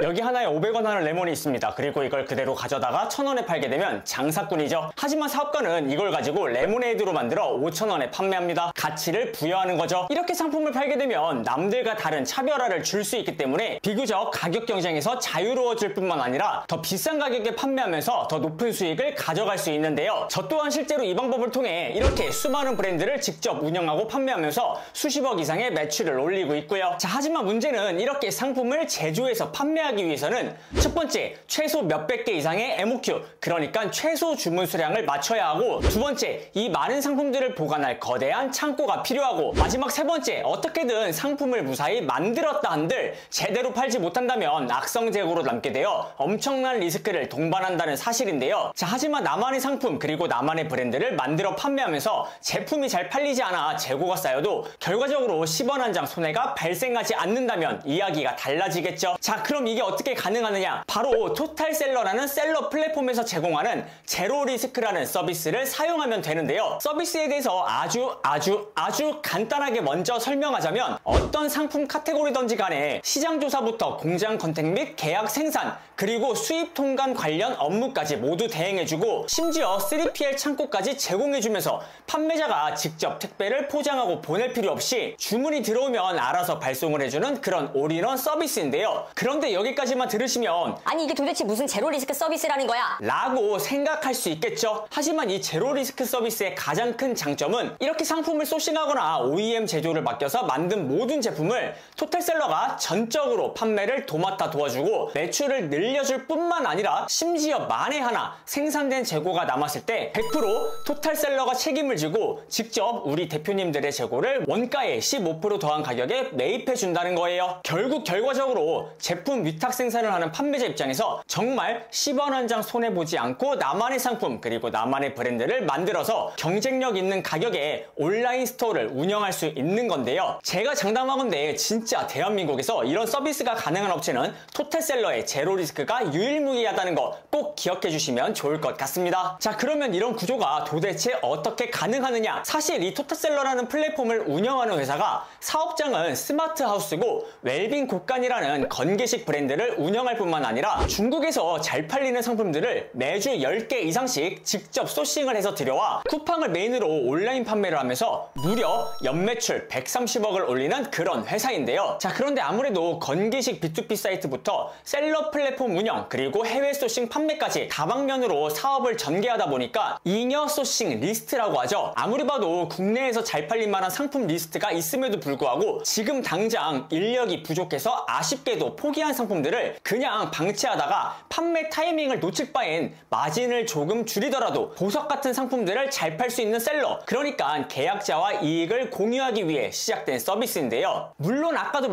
여기 하나에 500원 하는 레몬이 있습니다. 그리고 이걸 그대로 가져다가 1000원에 팔게 되면 장사꾼이죠. 하지만 사업가는 이걸 가지고 레모네이드로 만들어 5000원에 판매합니다. 가치를 부여하는 거죠. 이렇게 상품을 팔게 되면 남들과 다른 차별화를 줄 수 있기 때문에 비교적 가격 경쟁에서 자유로워질 뿐만 아니라 더 비싼 가격에 판매하면서 더 높은 수익을 가져갈 수 있는데요. 저 또한 실제로 이 방법을 통해 이렇게 수많은 브랜드를 직접 운영하고 판매하면서 수십억 이상의 매출을 올리고 있고요. 자, 하지만 문제는 이렇게 상품을 제조해서 판매하기 위해서는 첫 번째, 최소 몇백 개 이상의 MOQ, 그러니까 최소 주문 수량을 맞춰야 하고, 두 번째, 이 많은 상품들을 보관할 거대한 창고가 필요하고, 마지막 세 번째, 어떻게든 상품을 무사히 만들었다 한들 제대로 팔지 못한다면 악성 재고로 남게 되어 엄청난 리스크를 동반한다는 사실인데요. 자, 하지만 나만의 상품 그리고 나만의 브랜드를 만들어 판매하면서 제품이 잘 팔리지 않아 재고가 쌓여도 결과적으로 10원 한 장 손해가 발생하지 않는다면 이야기가 달라지겠죠. 자, 그럼 이게 어떻게 가능하느냐? 바로 토탈셀러라는 셀러 플랫폼에서 제공하는 제로 리스크라는 서비스를 사용하면 되는데요. 서비스에 대해서 아주 간단하게 먼저 설명하자면, 어떤 상품 카테고리든지 간에 시장 조사부터 공장 컨택 및 계약 생산, 그리고 수입 통관 관련 업무까지 모두 대행해주고, 심지어 3PL 창고까지 제공해주면서 판매자가 직접 택배를 포장하고 보낼 필요 없이 주문이 들어오면 알아서 발송을 해주는 그런 올인원 서비스인데요. 그런데 여기까지만 들으시면 아니 이게 도대체 무슨 제로 리스크 서비스라는 거야? 라고 생각할 수 있겠죠. 하지만 이 제로 리스크 서비스의 가장 큰 장점은 이렇게 상품을 소싱하거나 OEM 제조를 맡겨서 만든 모든 제품을 토탈셀러가 전적으로 판매를 도맡아 도와주고 매출을 늘려줄 뿐만 아니라 심지어 만에 하나 생산된 재고가 남았을 때 100% 토탈셀러가 책임을 지고 직접 우리 대표님들의 재고를 원가에 15% 더한 가격에 매입해 준다는 거예요. 결국 결과적으로 제품 위탁 생산을 하는 판매자 입장에서 정말 10원 한 장 손해보지 않고 나만의 상품 그리고 나만의 브랜드를 만들어서 경쟁력 있는 가격에 온라인 스토어를 운영할 수 있는 건데요. 제가 장담하건대 진짜 대한민국에서 이런 서비스가 가능한 업체는 토탈셀러의 제로 리스크가 유일무이하다는 거 꼭 기억해 주시면 좋을 것 같습니다. 자, 그러면 이런 구조가 도대체 어떻게 가능하느냐? 사실 이 토탈셀러라는 플랫폼을 운영하는 회사가 사업장은 스마트하우스고 웰빙 곳간이라는 건기식 브랜드를 운영할 뿐만 아니라 중국에서 잘 팔리는 상품들을 매주 10개 이상씩 직접 소싱을 해서 들여와 쿠팡을 메인으로 온라인 판매를 하면서 무려 연매출 130억을 올리는 그런 회사인데요. 자, 그런데 아무래도 건기식 B2B 사이트부터 셀러 플랫폼 운영 그리고 해외 소싱 판매까지 다방면으로 사업을 전개하다 보니까 잉여 소싱 리스트라고 하죠. 아무리 봐도 국내에서 잘 팔릴 만한 상품 리스트가 있음에도 불구하고 지금 당장 인력이 부족해서 아쉽게도 포기한 상품들을 그냥 방치하다가 판매 타이밍을 놓칠 바엔 마진을 조금 줄이더라도 보석 같은 상품들을 잘 팔 수 있는 셀러, 그러니까 계약자와 이익을 공유하기 위해 시작된 서비스인데요. 물론 아까도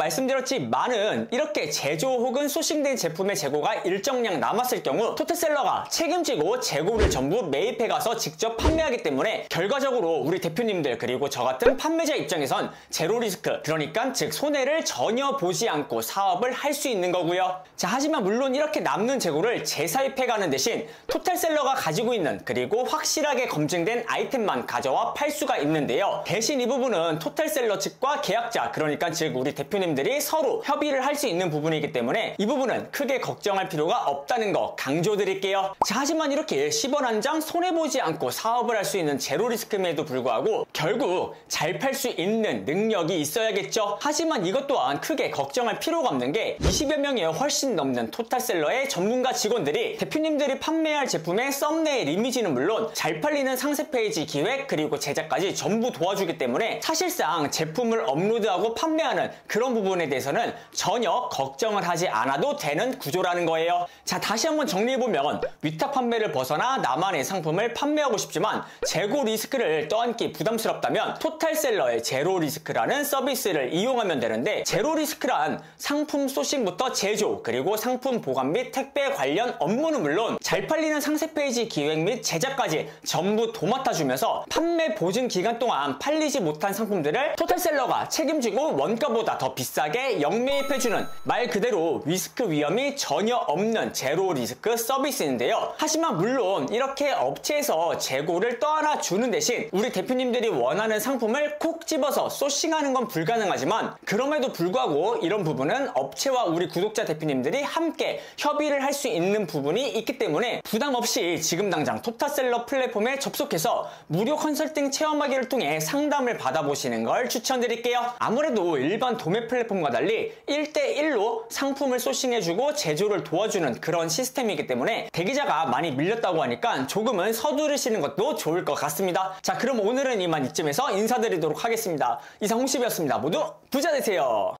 말씀드렸지만은 이렇게 제조 혹은 소싱된 제품의 재고가 일정량 남았을 경우 토탈셀러가 책임지고 재고를 전부 매입해가서 직접 판매하기 때문에 결과적으로 우리 대표님들 그리고 저 같은 판매자 입장에선 제로 리스크, 그러니까 즉 손해를 전혀 보지 않고 사업을 할 수 있는 거고요. 자, 하지만 물론 이렇게 남는 재고를 재사입해가는 대신 토탈셀러가 가지고 있는 그리고 확실하게 검증된 아이템만 가져와 팔 수가 있는데요. 대신 이 부분은 토탈셀러 측과 계약자, 그러니까 즉 우리 대표님들이 서로 협의를 할 수 있는 부분이기 때문에 이 부분은 크게 걱정할 필요가 없다는 거 강조드릴게요. 자, 하지만 이렇게 10원 한 장 손해보지 않고 사업을 할 수 있는 제로 리스크임에도 불구하고 결국 잘 팔 수 있는 능력이 있어야겠죠. 하지만 이것 또한 크게 걱정할 필요가 없는 게 20여 명의 훨씬 넘는 토탈셀러의 전문가 직원들이 대표님들이 판매할 제품의 썸네일 이미지는 물론 잘 팔리는 상세 페이지 기획 그리고 제작까지 전부 도와주기 때문에 사실상 제품을 업로드하고 판매하는 그런 부분에 대해서는 전혀 걱정을 하지 않아도 되는 구조라는 거예요. 자, 다시 한번 정리해보면 위탁 판매를 벗어나 나만의 상품을 판매하고 싶지만 재고 리스크를 떠안기 부담스럽다면 토탈셀러의 제로 리스크라는 서비스를 이용하면 되는데, 제로 리스크란 상품 소싱부터 제조 그리고 상품 보관 및 택배 관련 업무는 물론 잘 팔리는 상세 페이지 기획 및 제작까지 전부 도맡아주면서 판매 보증 기간 동안 팔리지 못한 상품들을 토탈셀러가 책임지고 원가보다 더 비싸게 역매입해주는 말 그대로 리스크 위험이 전혀 없는 제로 리스크 서비스인데요. 하지만 물론 이렇게 업체에서 재고를 떠안아 주는 대신 우리 대표님들이 원하는 상품을 콕 집어서 소싱하는 건 불가능하지만, 그럼에도 불구하고 이런 부분은 업체와 우리 구독자 구독자 대표님들이 함께 협의를 할 수 있는 부분이 있기 때문에 부담 없이 지금 당장 토탈셀러 플랫폼에 접속해서 무료 컨설팅 체험하기를 통해 상담을 받아보시는 걸 추천드릴게요. 아무래도 일반 도매 플랫폼과 달리 1대1로 상품을 소싱해주고 제조를 도와주는 그런 시스템이기 때문에 대기자가 많이 밀렸다고 하니까 조금은 서두르시는 것도 좋을 것 같습니다. 자, 그럼 오늘은 이만 이쯤에서 인사드리도록 하겠습니다. 이상 홍CV였습니다. 모두 부자 되세요.